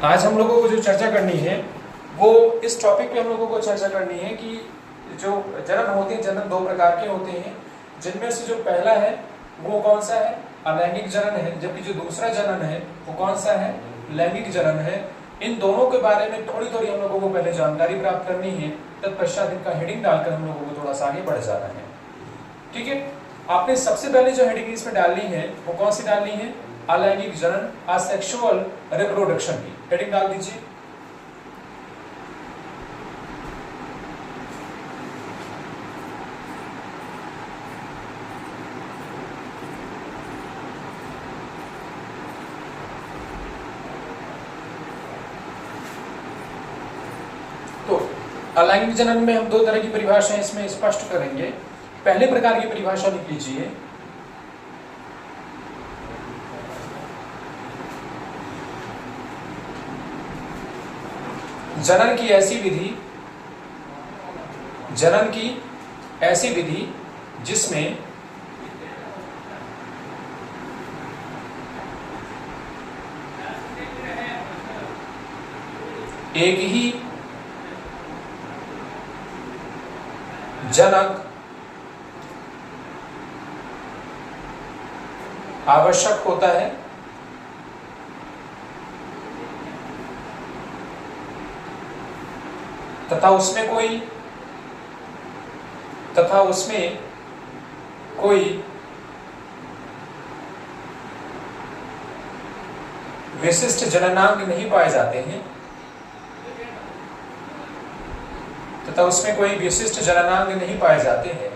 आज हम लोगों को जो चर्चा करनी है वो इस टॉपिक पे हम लोगों को चर्चा करनी है कि जो जनन होते हैं, जनन दो प्रकार के होते हैं, जिनमें से जो पहला है वो कौन सा है, अलैंगिक जनन है, जबकि जो दूसरा जनन है वो कौन सा है, लैंगिक जनन है। इन दोनों के बारे में थोड़ी थोड़ी हम लोगों को पहले जानकारी प्राप्त करनी है, तत्पश्चात इनका हेडिंग डालकर हम लोगों को थोड़ा सा आगे बढ़ जाना है। ठीक है, आपने सबसे पहले जो हेडिंग इसमें डालनी है वो कौन सी डालनी है, अलैंगिक जनन, असेक्सुअल रिप्रोडक्शन की हेडिंग डाल दीजिए। तो अलैंगिक जनन में हम दो तरह की परिभाषाएं इसमें स्पष्ट करेंगे। पहले प्रकार की परिभाषा लिख लीजिए, जनन की ऐसी विधि जिसमें एक ही जनक आवश्यक होता है तथा उसमें कोई विशिष्ट जननांग नहीं पाए जाते हैं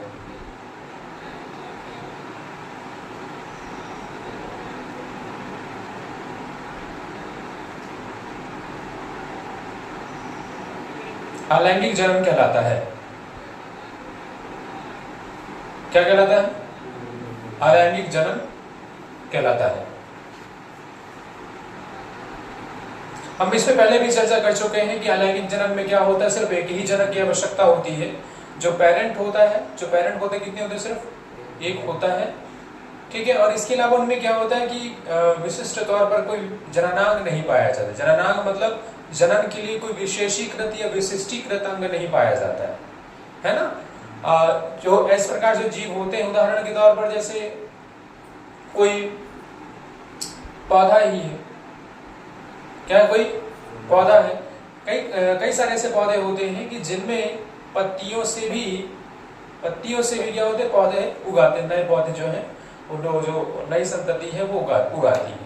अलैंगिक जनन कहलाता है। क्या कहलाता है, अलैंगिक जनन कहलाता है। हम इसमें पहले भी चर्चा कर चुके हैं कि अलैंगिक जनन में क्या होता है, सिर्फ एक ही जनक की आवश्यकता होती है। जो पेरेंट होते हैं कितने होते हैं, सिर्फ एक होता है। ठीक है, और इसके अलावा उनमें क्या होता है कि विशिष्ट तौर पर कोई जननांग नहीं पाया जाता। जननांग मतलब जनन के लिए कोई विशेषीकृत या विशिष्टीकृत अंग नहीं पाया जाता है ना। जो इस प्रकार जो जीव होते हैं, उदाहरण के तौर पर जैसे कोई पौधा ही है, क्या कोई पौधा है, कई सारे ऐसे पौधे होते हैं कि जिनमें पत्तियों से भी क्या होते हैं, पौधे उगाते हैं, नए पौधे जो हैं जो नई संतति है वो उगाती है।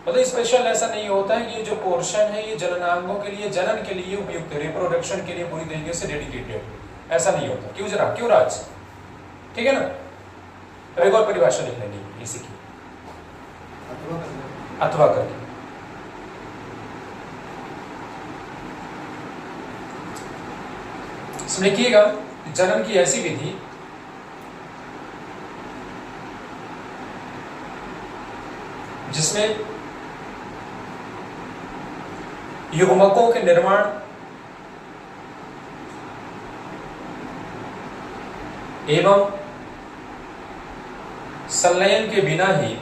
मतलब स्पेशल ऐसा नहीं होता है कि ये जो पोर्शन है ये जननांगों के लिए, जनन के लिए उपयुक्त है, रिप्रोडक्शन के लिए पूरी तरीके से डेडिकेटेड, ऐसा नहीं होता। क्यों राज, ठीक है ना। एक और परिभाषा लिख लेंगे इसी की, अथवा करके। लिखिएगा, जनन की ऐसी विधि जिसमें युग्मकों के निर्माण एवं संलयन के बिना ही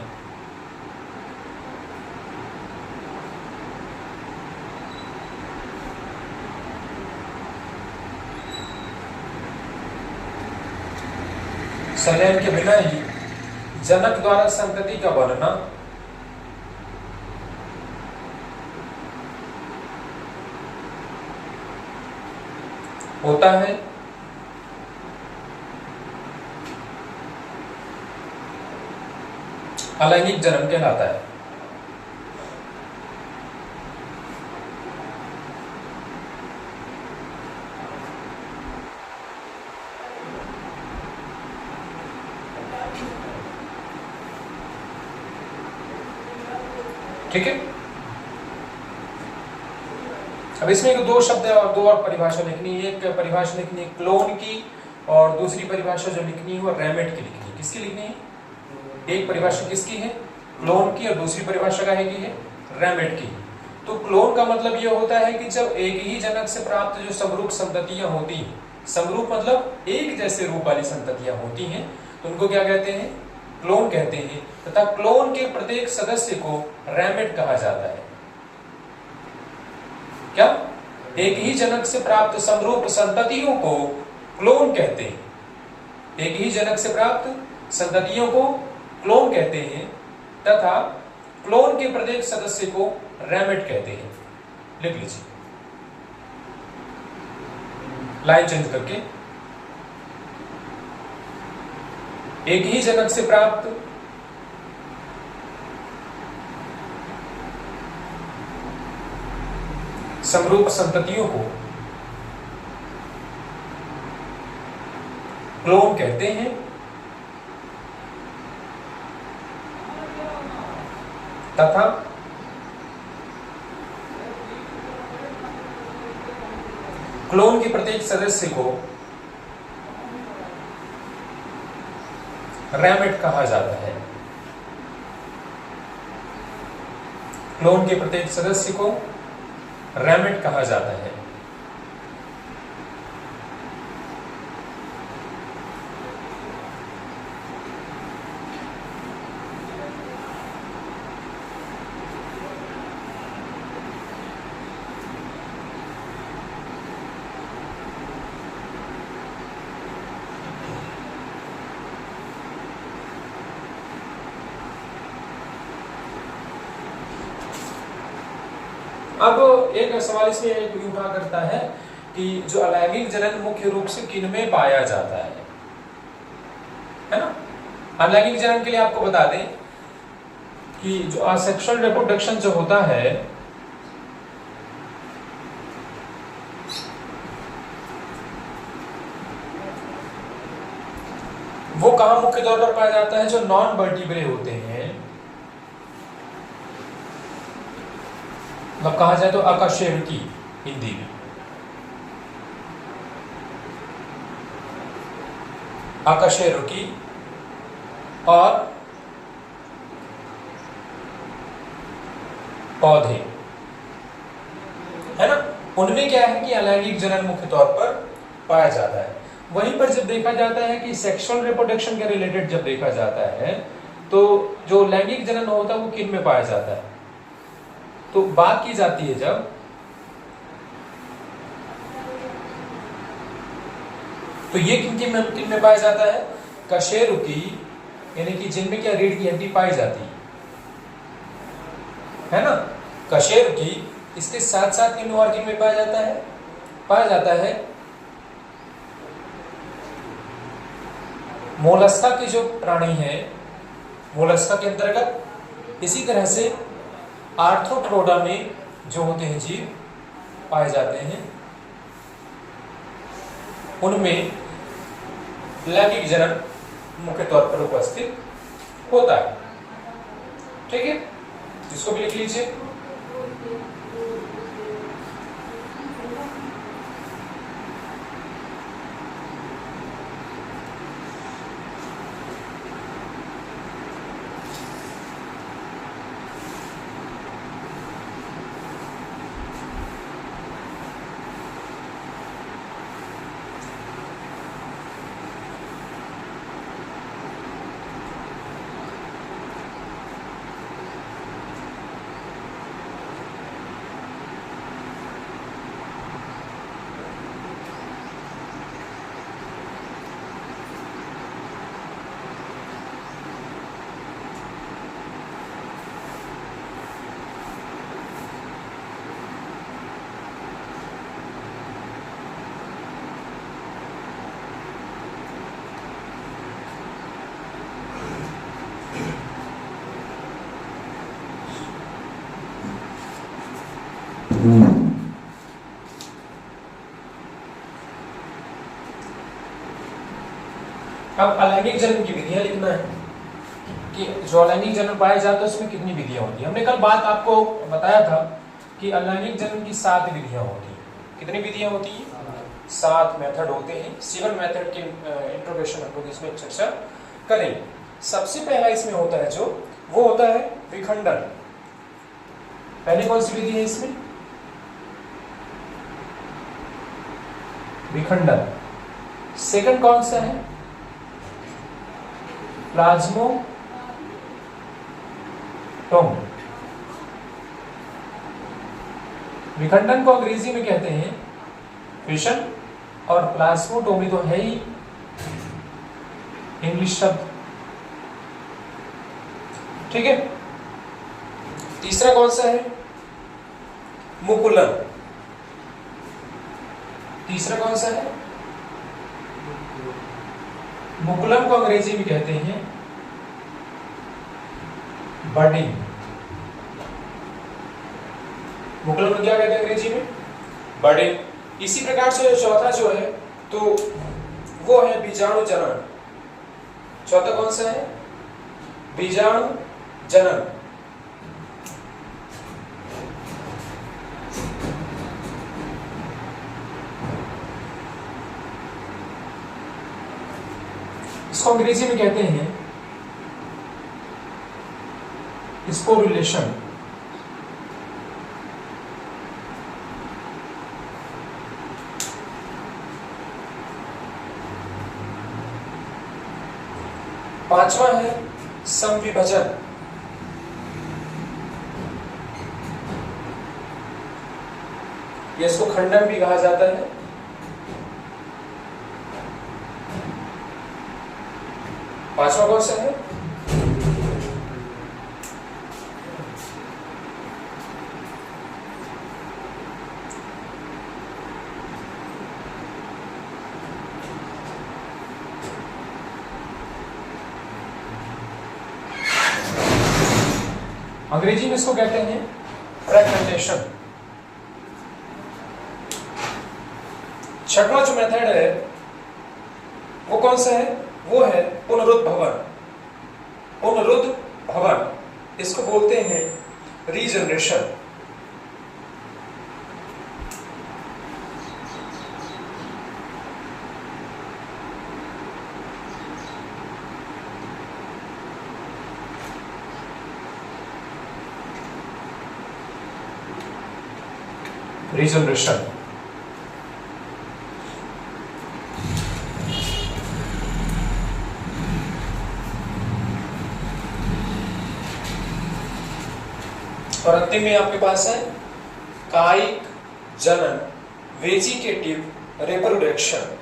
जनक द्वारा संतति का बनना होता है। अलैंगिक जनन कहलाता है। ठीक है, अब इसमें दो शब्द और दो और परिभाषा लिखनी है। एक परिभाषा लिखनी है क्लोन की, और दूसरी परिभाषा जो लिखनी है वो रैमेट की लिखनी है। किसकी लिखनी है, एक परिभाषा किसकी है, क्लोन की, और दूसरी परिभाषा का है रैमेट की। तो क्लोन का मतलब ये होता है कि जब एक ही जनक से प्राप्त जो समरूप संततियां होती हैं, समरूप मतलब एक जैसे रूप वाली संततियां होती हैं, तो उनको क्या कहते हैं, क्लोन कहते हैं। तथा क्लोन के प्रत्येक सदस्य को रैमेट कहा जाता है। क्या? एक ही जनक से प्राप्त समरूप संततियों को क्लोन कहते हैं। एक ही जनक से प्राप्त संततियों को क्लोन कहते हैं तथा क्लोन के प्रत्येक सदस्य को रैमेट कहते हैं। लिख लीजिए लाइन चेंज करके। एक ही जनक से प्राप्त समरूप संततियों को क्लोन कहते हैं तथा क्लोन के प्रत्येक सदस्य को रैमेट कहा जाता है। क्लोन के प्रत्येक सदस्य को रैमेट कहा जाता है। अब एक सवाल इसमें एक उठा करता है कि जो अलैंगिक जनन मुख्य रूप से किन में पाया जाता है ना? अलैंगिक जनन के लिए आपको बता दें कि जो असेक्सुअल रिप्रोडक्शन जो होता है वो कहां मुख्य तौर पर पाया जाता है? जो नॉन वर्टिब्रे होते हैं, मतलब कहा जाए तो अकशेरुकी हिंदी में, अकशेरुकी और पौधे, है ना? उनमें क्या है कि अलैंगिक जनन मुख्य तौर पर पाया जाता है। वहीं पर जब देखा जाता है कि सेक्सुअल रिप्रोडक्शन के रिलेटेड जब देखा जाता है तो जो लैंगिक जनन होता है वो किन में पाया जाता है? तो बात की जाती है जब तो ये किन में पाया जाता है? कशेरुकी, यानी कि जिनमें क्या रीढ़ की हड्डी पाई जाती है ना? कशेरुकी। इसके साथ साथ किन और किन में पाया जाता है? पाया जाता है मोलस्का के जो प्राणी हैं, मोलस्का के अंतर्गत। इसी तरह से आर्थ्रोपोडा में जो होते हैं जीव पाए जाते हैं, उनमें लैंगिक जनन मुख्य तौर पर उपस्थित होता है। ठीक है, इसको भी लिख लीजिए। अब अलैंगिक जनन की विधियां लिखना है कि जो अलैंगिक जनन पाया जाता है उसमें कितनी विधियां होती है। हमने कल बात आपको बताया था कि अलैंगिक जनन की 7 विधियां होती हैं। कितनी विधियां होती हैं? 7 मेथड होते हैं। 7 मेथड की इंट्रोडक्शन हम लोग इसमें चर्चा करेंगे। सबसे पहला इसमें होता है जो वो होता है विखंडन। पहली कौन सी विधि है इसमें? विखंडन। सेकंड कौन सा है? प्लाज्मोटोम। विखंडन को अंग्रेजी में कहते हैं फिशन, और प्लाज्मोटोमी तो है ही इंग्लिश शब्द। ठीक है, तीसरा कौन सा है? मुकुलन। तीसरा कौन सा है? मुकुलन को अंग्रेजी में कहते हैं बडिंग। मुकुलन को क्या कहते हैं अंग्रेजी में? बडिंग। इसी प्रकार से चौथा जो है तो वो है बीजाणु जनन। चौथा कौन सा है? बीजाणु जनन। इसको अंग्रेजी में कहते हैं स्पोरुलेशन। पांचवा है संविभजन। इसको खंडन भी कहा जाता है। पांचवा कौन सा है? अंग्रेजी में इसको कहते हैं फ्रैगमेंटेशन। छठवां जो मेथड है वो कौन सा है? वो है पुनरुद्भवन। पुनरुद्भवन इसको बोलते हैं रीजनरेशन। रीजनरेशन और अंतिम में आपके पास है कायिक जनन, वेजिटेटिव रिप्रोडक्शन।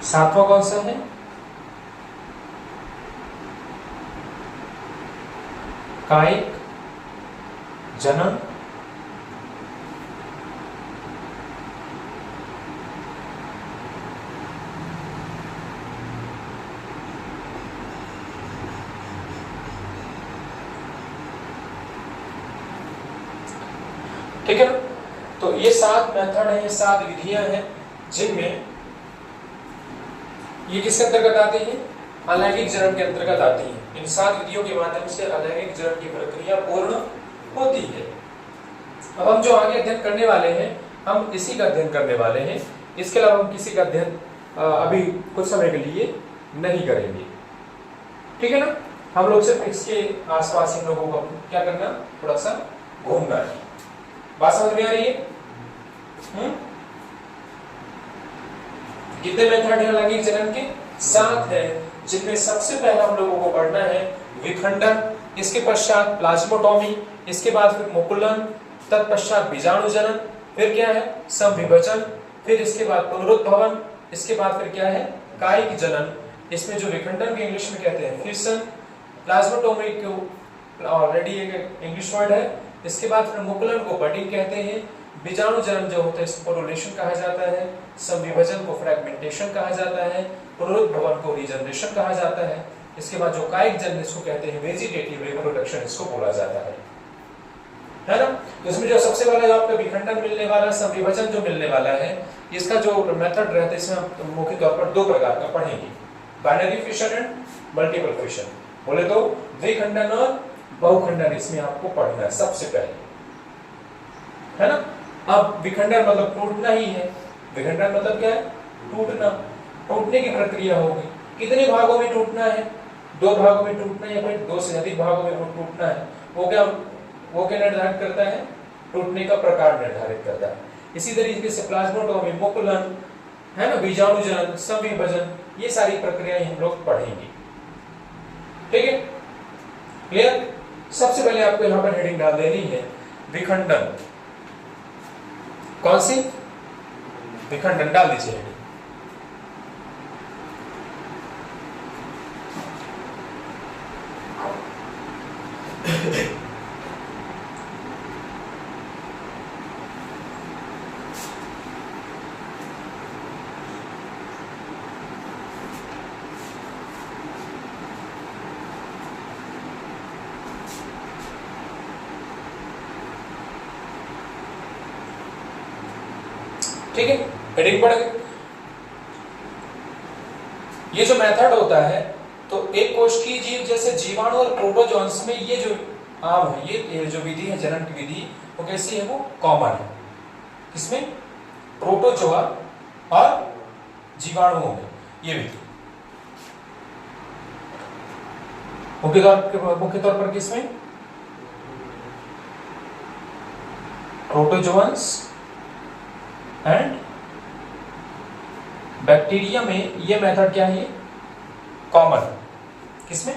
सातवां कौन सा है? कायिक जनन, ठीक है ना? तो ये 7 मेथड है, ये 7 विधियां हैं जिनमें ये किसके अंतर्गत आती है? अलैंगिक जनन के अंतर्गत आती है। इन 7 विधियों के माध्यम से अलैंगिक जनन की प्रक्रिया पूर्ण होती है। अब हम जो आगे अध्ययन करने वाले हैं, हम इसी का अध्ययन करने वाले हैं। इसके अलावा हम किसी का अध्ययन अभी कुछ समय के लिए नहीं करेंगे। ठीक है ना? हम लोग सिर्फ इसके आसपास इन लोगों को क्या करना, थोड़ा सा घूमना है। बात समझ में आ रही है? कितने मेथड है अलैंगिक जनन के? 7 है, जिनमें सबसे पहला हम लोगों को पढ़ना है विखंडन, इसके पश्चात प्लाज्मोटोमी, इसके बाद फिर मुकुलन, तत्पश्चात बीजाणु जनन, फिर क्या है? संविभजन, फिर इसके बाद पुनरुद्भवन, इसके बाद फिर क्या है? कायिक जनन। इसमें जो विखंडन के इंग्लिश में कहते हैं फिशन, प्लाज्मोटोमी को ऑलरेडी एक इंग्लिश वर्ड है, इसके बाद फिर मुकुलन को बडिंग कहते हैं, बीजाणु जनन जो होता है इसको पोरुलेशन कहा जाता है, संविभजन को फ्रैगमेंटेशन कहा जाता है, पुनरुद्भवन को रीजनरेशन कहा जाता है, इसके बाद जो कायिक जनन इसको कहते हैं वेजिटेटिव रिप्रोडक्शन इसको बोला जाता है ना? तो इसमें जो सबसे पहले जो आपको विखंडन मिलने वाला है, संविभजन जो मिलने वाला है, इसका जो मेथड रहता है इसमें हम मुख्य तौर पर 2 प्रकार का पढ़ेंगे, binary fission and multiple fission. बोले तो द्विखंडन और बहुखंडन इसमें आपको पढ़ना है सबसे पहले, है ना? अब विखंडन मतलब टूटना ही है। विखंडन मतलब क्या है? टूटना। टूटने की प्रक्रिया होगी। कितने भागों में टूटना है? 2 भागों में टूटना है या फिर 2 से अधिक भागों में टूटना है? वो क्या निर्धारित करता है? टूटने का प्रकार निर्धारित करता है। इसी तरीके से प्लाज्मोटोमी, मुकुलन, है ना, बीजाणु जनन, संविभजन, ये सारी प्रक्रियाएं हम लोग पढ़ेंगे। ठीक है? क्लियर? सबसे पहले आपको यहां पर हेडिंग डाल देनी है विखंडन। कौन सी? विखंडन डाल दीजिए हेडिंग। ठीक है, हेडिंग पड़ गई। ये जो मेथड होता है, तो एक कोशिकीय जीव जैसे जीवाणु और प्रोटोजोन्स में ये जो आम है, ये जो विधि है जनन की विधि, वो कैसी है? वो कॉमन है। किसमें? प्रोटोजोआ और जीवाणुओं में ये विधि मुख्य तौर पर किसमें? प्रोटोजोन्स एंड बैक्टीरिया में ये मेथड क्या है? कॉमन। किसमें?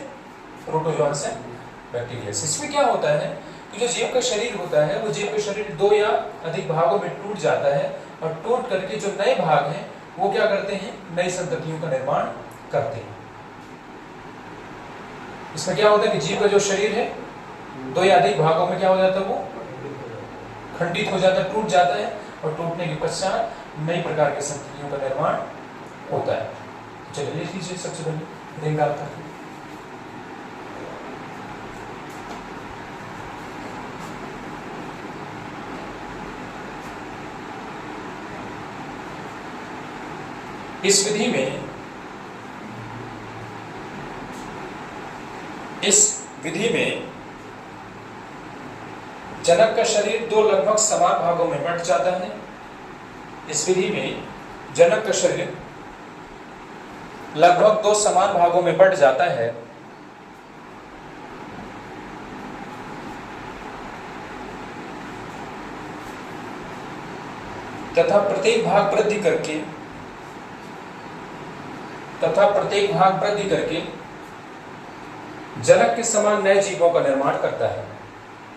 Protozoans and bacteria. इसमें क्या होता है कि जो जीव का शरीर होता है, वो जीव का शरीर 2 या अधिक भागों में टूट जाता है, और टूट करके जो नए भाग हैं वो क्या करते हैं? नई संततियों का निर्माण करते हैं। इसमें क्या होता है कि जीव का जो शरीर है 2 या अधिक भागों में क्या हो जाता है? वो खंडित हो जाता है, टूट जाता है, और टूटने के पश्चात नई प्रकार के संततियों का निर्माण होता है। चलिए लिख लीजिए सबसे पहले रिंग डालकर। इस विधि में जनक का शरीर 2 लगभग समान भागों में बंट जाता है। इस विधि में जनक का शरीर लगभग 2 समान भागों में बंट जाता है, तथा प्रत्येक भाग वृद्धि करके जनक के समान नए जीवों का निर्माण करता है।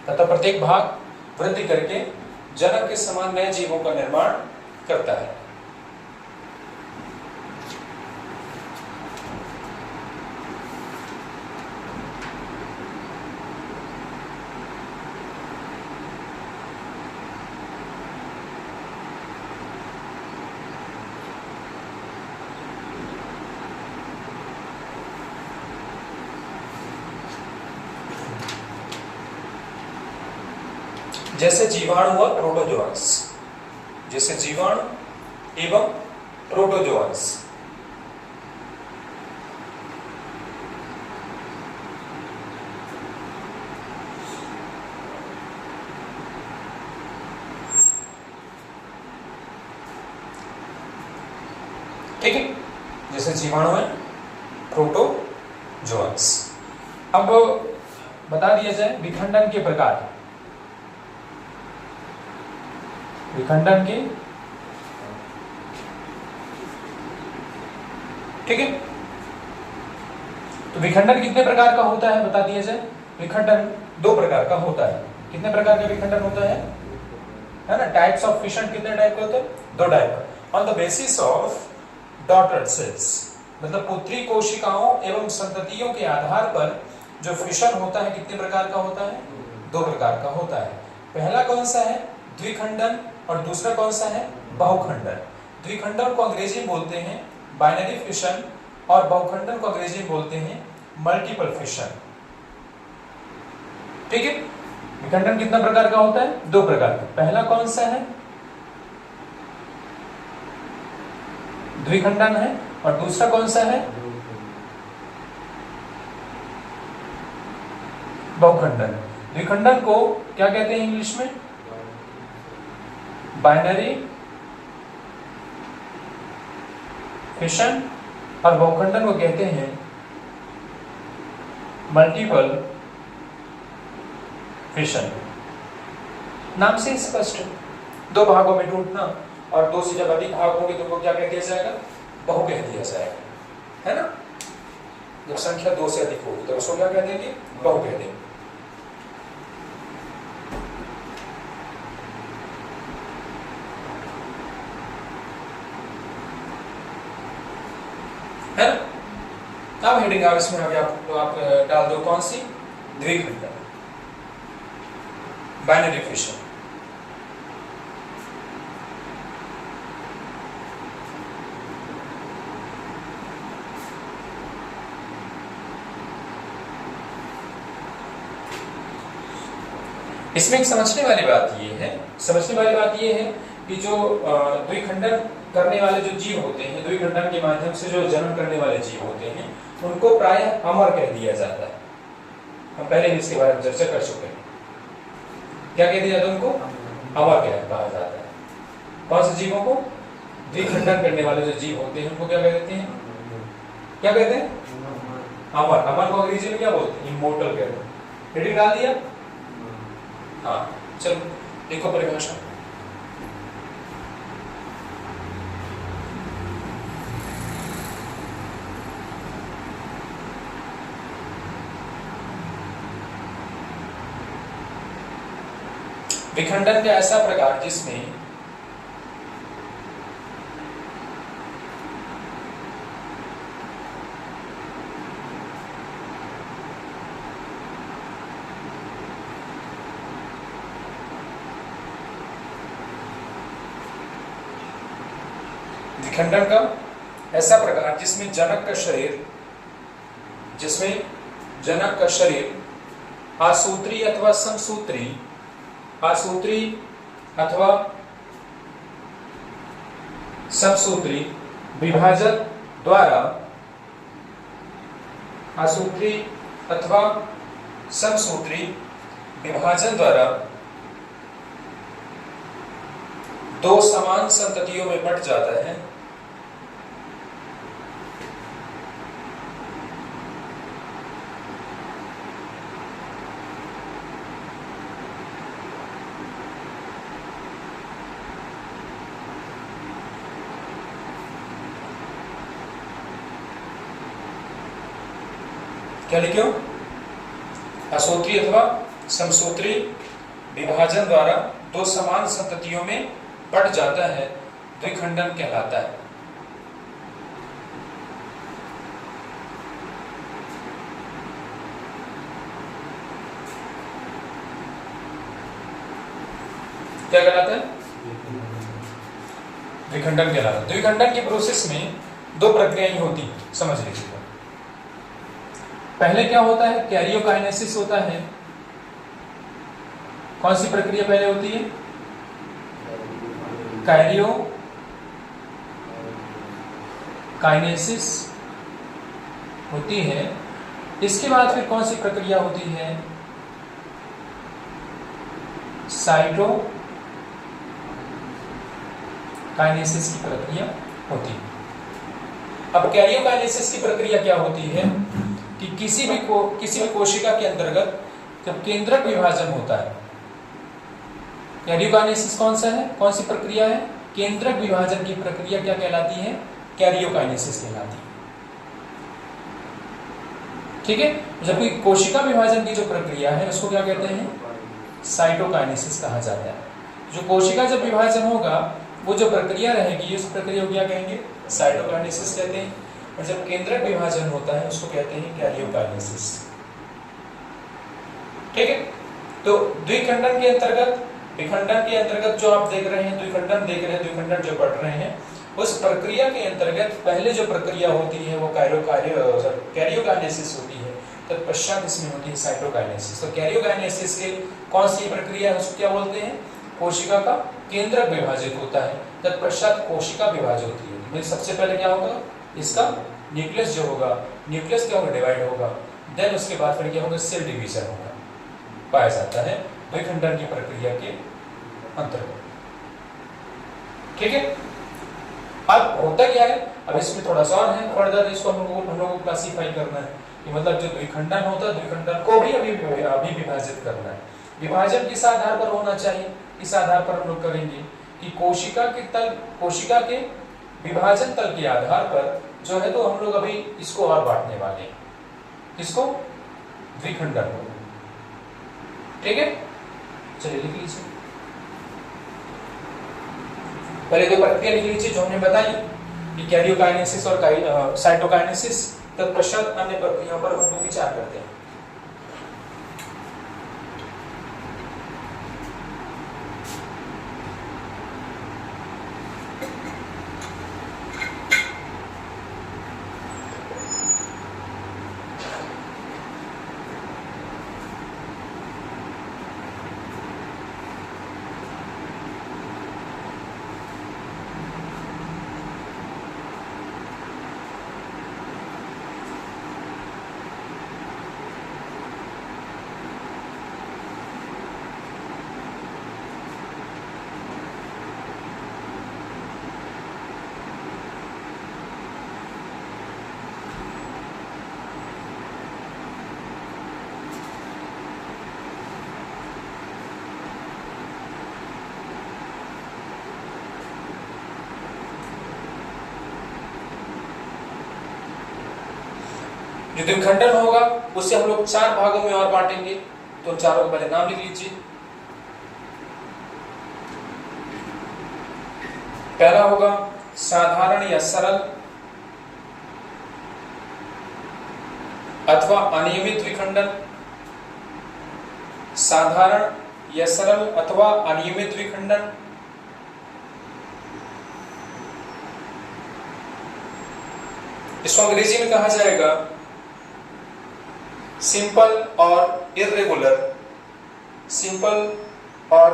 तथा प्रत्येक भाग वृद्धि करके जनक के समान नए जीवों का निर्माण करता है। जैसे जीवाणु और प्रोटोजोआंस, जैसे जीवाणु एवं प्रोटोजोआंस। ठीक है, जैसे जीवाणु है, प्रोटोजोआंस। अब बता दिया जाए विखंडन के प्रकार। विखंडन के, ठीक है, तो विखंडन कितने प्रकार का होता है बता दिया जाए। विखंडन 2 प्रकार का होता है। कितने प्रकार का विखंडन होता है ना? टाइप्स ऑफ फिशन कितने टाइप के होते हैं? 2 टाइप का। On the basis of daughtered cells, मतलब पुत्री कोशिकाओं एवं संततियों के आधार पर जो फिशन होता है कितने प्रकार का होता है? 2 प्रकार का होता है। पहला कौन सा है? द्विखंडन, और दूसरा कौन सा है? बहुखंडन। द्विखंडन को अंग्रेजी में बोलते हैं बाइनरी फिशन, और बहुखंडन को अंग्रेजी में बोलते हैं मल्टीपल फिशन। ठीक है, विखंडन कितना प्रकार का होता है? 2 प्रकार का। पहला कौन सा है? द्विखंडन है, और दूसरा कौन सा है? बहुखंडन। द्विखंडन को क्या कहते हैं इंग्लिश में? बाइनरी फिशन, और बहुखंडन को कहते हैं मल्टीपल फिशन। नाम से स्पष्ट है, 2 भागों में टूटना, और 2 से जब अधिक भाग होंगे तो उनको क्या कह दिया जाएगा? बहु कह दिया जाएगा, है ना? जब संख्या 2 से अधिक होगी तो उसको क्या कह देंगे? बहु कह देंगे। है ना? अब हेडिंग आप इसमें आगे आप डाल दो कौन सी? द्विखंडन, बाइनरी फिशन। इसमें एक समझने वाली बात ये है कि जो द्विखंडन करने वाले जो जीव होते हैं, द्विखंडन के माध्यम से जो जन्म करने वाले जीव होते हैं, उनको प्रायः अमर कह दिया जाता है। हम पहले भी इसके बारे में चर्चा कर चुके हैं। क्या कह दिया जाता है? उनको अमर कहा जाता है। कौन से जीवों को? द्विखंडन करने वाले जो जीव होते हैं उनको क्या कह देते हैं? क्या कहते हैं? अमर। अमर को अंग्रेजी में क्या बोलते हैं? इमोर्टल कहते हैं। हेडिंग डाल दिया? हाँ, चलो देखो परिभाषा। विखंडन का ऐसा प्रकार जिसमें विखंडन का ऐसा प्रकार जिसमें जनक का शरीर आसूत्री अथवा समसूत्री, आसूत्री अथवा समसूत्री विभाजन द्वारा, आसूत्री अथवा समसूत्री विभाजन द्वारा दो समान संततियों में बंट जाता है। क्या लिखो? असूत्री अथवा समसूत्री विभाजन द्वारा दो समान संततियों में बढ़ जाता है, द्विखंडन कहलाता है। क्या कहलाता है? द्विखंडन कहलाता है। द्विखंडन की प्रोसेस में दो प्रक्रियाएं होती हैं, समझ लीजिए। पहले क्या होता है? कैरियोकाइनेसिस होता है। कौन सी प्रक्रिया पहले होती है? कैरियोकाइनेसिस होती है। इसके बाद फिर कौन सी प्रक्रिया होती है? साइटोकाइनेसिस की प्रक्रिया होती है। अब कैरियोकाइनेसिस की प्रक्रिया क्या होती है कि किसी भी कोशिका के अंतर्गत जब केंद्रक विभाजन होता है, कैरियोकाइनेसिस कौन सा है? कौन सी प्रक्रिया है? केंद्रक विभाजन की प्रक्रिया क्या कहलाती है? कैरियोकाइनेसिस कहलाती है। ठीक है। जबकि कोशिका विभाजन की जो प्रक्रिया है उसको क्या कहते हैं? साइटोकाइनेसिस कहा जाता है। जो कोशिका जब विभाजन होगा वो जो प्रक्रिया रहेगी उस प्रक्रिया को क्या कहेंगे? साइटोकाइनेसिस कहते हैं। और जब केंद्रक विभाजन होता है उसको कहते हैं कैरियोकाइनेसिस। ठीक है। तो द्विखंडन के अंतर्गत, विखंडन के अंतर्गत जो आप देख रहे हैं, द्विखंडन देख रहे हैं, द्विखंडन जो पढ़ रहे हैं, उस प्रक्रिया के अंतर्गत पहले जो प्रक्रिया होती है वो कैरियोकाइनेसिस होती है, तत्पश्चात इसमें होती है साइटोकाइनेसिस। तो कैरियोकाइनेसिस के कौन सी प्रक्रिया है उसको क्या बोलते हैं? कोशिका का केंद्रक विभाजित होता है, तत्पश्चात कोशिका विभाजित होती है। सबसे पहले क्या होगा? इसका न्यूक्लियस जो होगा, न्यूक्लियस क्या होगा? डिवाइड होगा। देन उसके बाद फिर क्या होगा? सेल डिवीजन होगा, पाया जाता है द्विखंडन की प्रक्रिया के अंतर्गत। ठीक है। अब होता क्या है? अब इसमें थोड़ा सा और है, फर्दर इसको हम लोगों को क्लासिफाई करना है कि मतलब जो द्विखंडन होता है, द्विखंडन को भी अभी विभाजित करना है। विभाजन किस आधार पर होना चाहिए? इस आधार पर हम लोग करेंगे कि कोशिका के विभाजन तल के आधार पर जो है, तो हम लोग अभी इसको और बांटने वाले हैं। इसको द्विखंडन। ठीक है, चलिए लिख लीजिए। पहले तो प्रक्रिया लिख लीजिए जो हमने बताई कि कैरियोकाइनेसिस और साइटोकाइनेसिस, तत्पश्चात अन्य प्रक्रियाओं पर हम विचार करते हैं। जो द्विखंडन होगा उससे हम लोग 4 भागों में और बांटेंगे, तो चारों के पहले नाम लिख लीजिए। पहला होगा साधारण या सरल अथवा अनियमित द्विखंडन। साधारण या सरल अथवा अनियमित द्विखंडन। इसको अंग्रेजी में कहा जाएगा सिंपल और इर्रेगुलर, सिंपल और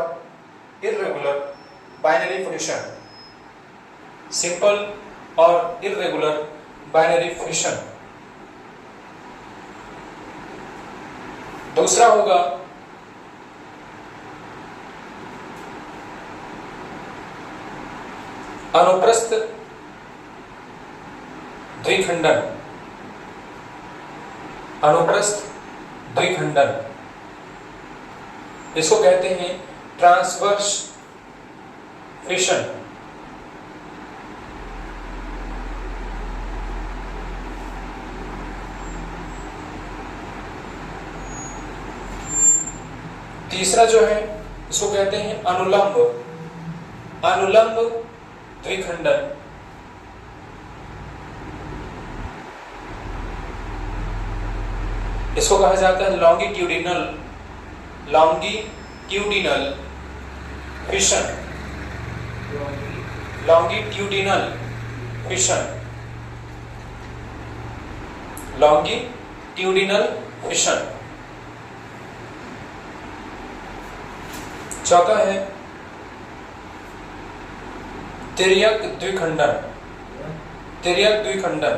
इर्रेगुलर बाइनरी फिशन, सिंपल और इर्रेगुलर बाइनरी फिशन। दूसरा होगा अनुप्रस्थ द्विखंडन, अनुप्रस्थ द्विखंडन। इसको कहते हैं ट्रांसवर्स फिशन। तीसरा जो है इसको कहते हैं अनुलंब, अनुलंब द्विखंडन। इसको कहा जाता है longitudinal, longitudinal fission, longitudinal fission, longitudinal fission. चौथा है तिर्यक द्विखंडन, तिर्यक द्विखंडन।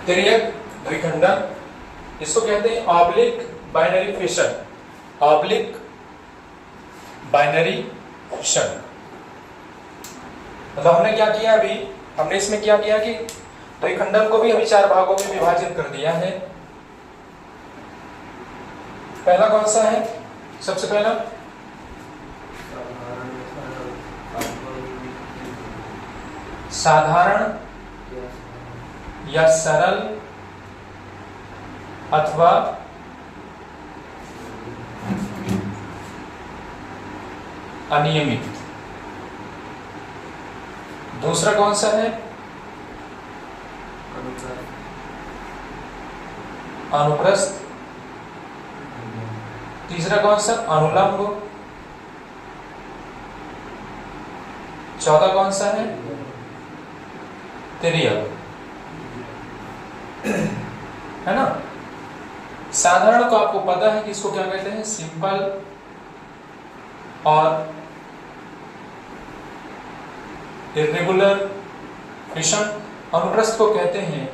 तिर्यक द्विखंडन इसको कहते हैं oblique binary fission, oblique binary fission. मतलब हमने क्या किया अभी, हमने इसमें क्या किया कि द्विखंडन को भी अभी 4 भागों में विभाजित कर दिया है। पहला कौन सा है? सबसे पहला साधारण या सरल अथवा अनियमित। दूसरा कौन सा है? अनुप्रस्थ। तीसरा कौन सा? अनुलंब। चौथा कौन सा है? तिर्यक, है ना। साधारण को आपको पता है कि इसको क्या कहते हैं? सिंपल और इर्रेगुलर फिशन। अनुप्रस्थ को कहते हैं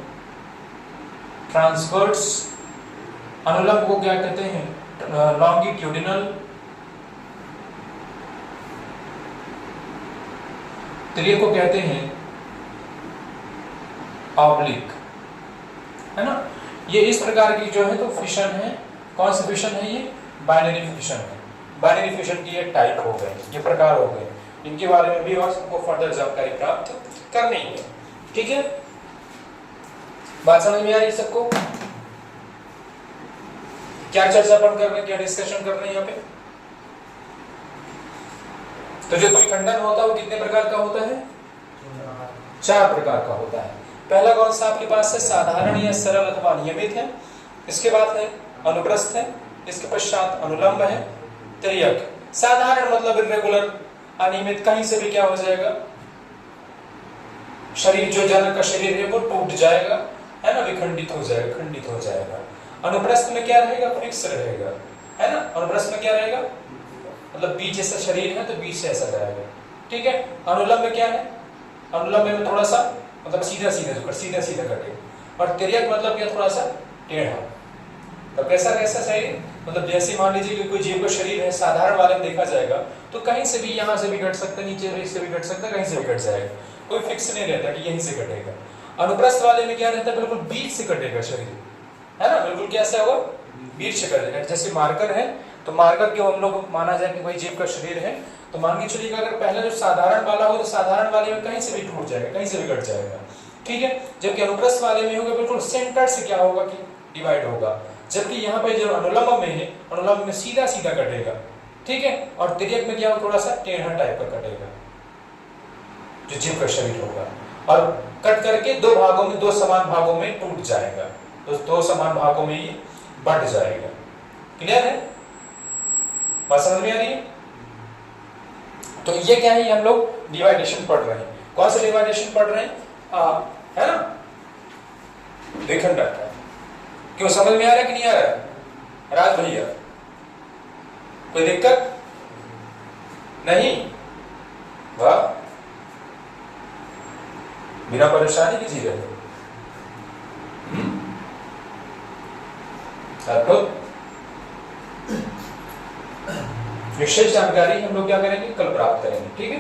ट्रांसवर्स। अनुलंब को क्या कहते हैं? लॉन्गिट्यूडिनल। तिर्यक को कहते हैं ऑब्लिक, है ना। ये इस प्रकार की जो है तो फिशन है। कौन सी फिशन है? ये बाइनरी फिशन है। बाइनरी फिशन की ये टाइप हो गए, ये प्रकार हो गए। इनके बारे में भी और सबको फर्दर जानकारी प्राप्त करनी है। ठीक है, बात समझ में आ रही है सबको? क्या चर्चा अपन कर रहे हैं, क्या डिस्कशन कर रहे हैं यहाँ पे? तो जो द्विखंडन होता है वो कितने प्रकार का होता है? 4 प्रकार का होता है। पहला कौन सा आपके पास है? साधारण या सरल अथवा नियमित है। इसके बाद है अनुप्रस्थ है। इसके पश्चात अनुलंब है, तिर्यक। साधारण मतलब इर्रेगुलर, अनियमित, कहीं से भी क्या हो जाएगा, शरीर जो जनक का शरीर है वो टूट जाएगा, है ना, विखंडित हो जाएगा, खंडित हो जाएगा। अनुप्रस्थ में क्या रहेगा? फिक्स रहेगा, है ना। अनुप्रस्थ में क्या रहेगा? मतलब बीच जैसा शरीर है तो बीच से ऐसा जाएगा। ठीक है। अनुलंब में क्या है? अनुलंब में थोड़ा सा मतलब सीधा सीधा सीधा सीधा कटे। और तिर्यक मतलब क्या? थोड़ा सा टेढ़ा। तो कैसा कैसा शरीर? मतलब जैसे मान लीजिए कि कोई जीव का शरीर है, साधारण वाले में देखा जाएगा तो कहीं से भी, यहाँ से भी कट सकता है, नीचे से भी कट सकता है, कहीं से भी कट जाएगा, कोई फिक्स नहीं रहता कि यहीं से कटेगा। अनुप्रस्थ वाले में क्या रहता है? बिल्कुल बीच से कटेगा शरीर, है ना, बिल्कुल कैसा होगा? बीच से कटेगा। जैसे मार्कर है तो मार्कर के हम लोग माना जाए कि भाई जीव का शरीर है, तो मान के चलिए अगर पहले जो साधारण वाला हो तो साधारण वाले में कहीं से भी टूट जाएगा, कहीं से भी कट जाएगा। ठीक है। जबकि अनुप्रस्थ वाले में होगा बिल्कुल सेंटर से क्या होगा कि डिवाइड होगा। जबकि यहाँ पे जो अनुलंब में है, अनुलंब में सीधा सीधा कटेगा। ठीक है। और तिर्यक में क्या, थोड़ा सा टेढ़ा टाइप का कटेगा जो जीव का शरीर होगा, और कट करके 2 भागों में, 2 समान भागों में टूट जाएगा, तो 2 समान भागों में ये बढ़ जाएगा। क्लियर है? बात समझ में आ रही है? तो ये क्या है? ये हम लोग डिवाइडेशन पढ़ रहे हैं। कौन सा डिवाइडेशन पढ़ रहे हैं? है ना, द्विखंडन का। क्यों, समझ में आ रहा है कि नहीं आ रहा है? राज भैया कोई दिक्कत नहीं? वाह, बिना परेशानी की चीज है। अद्भुत। विशेष जानकारी हम लोग क्या करेंगे? कल प्राप्त करेंगे। ठीक है।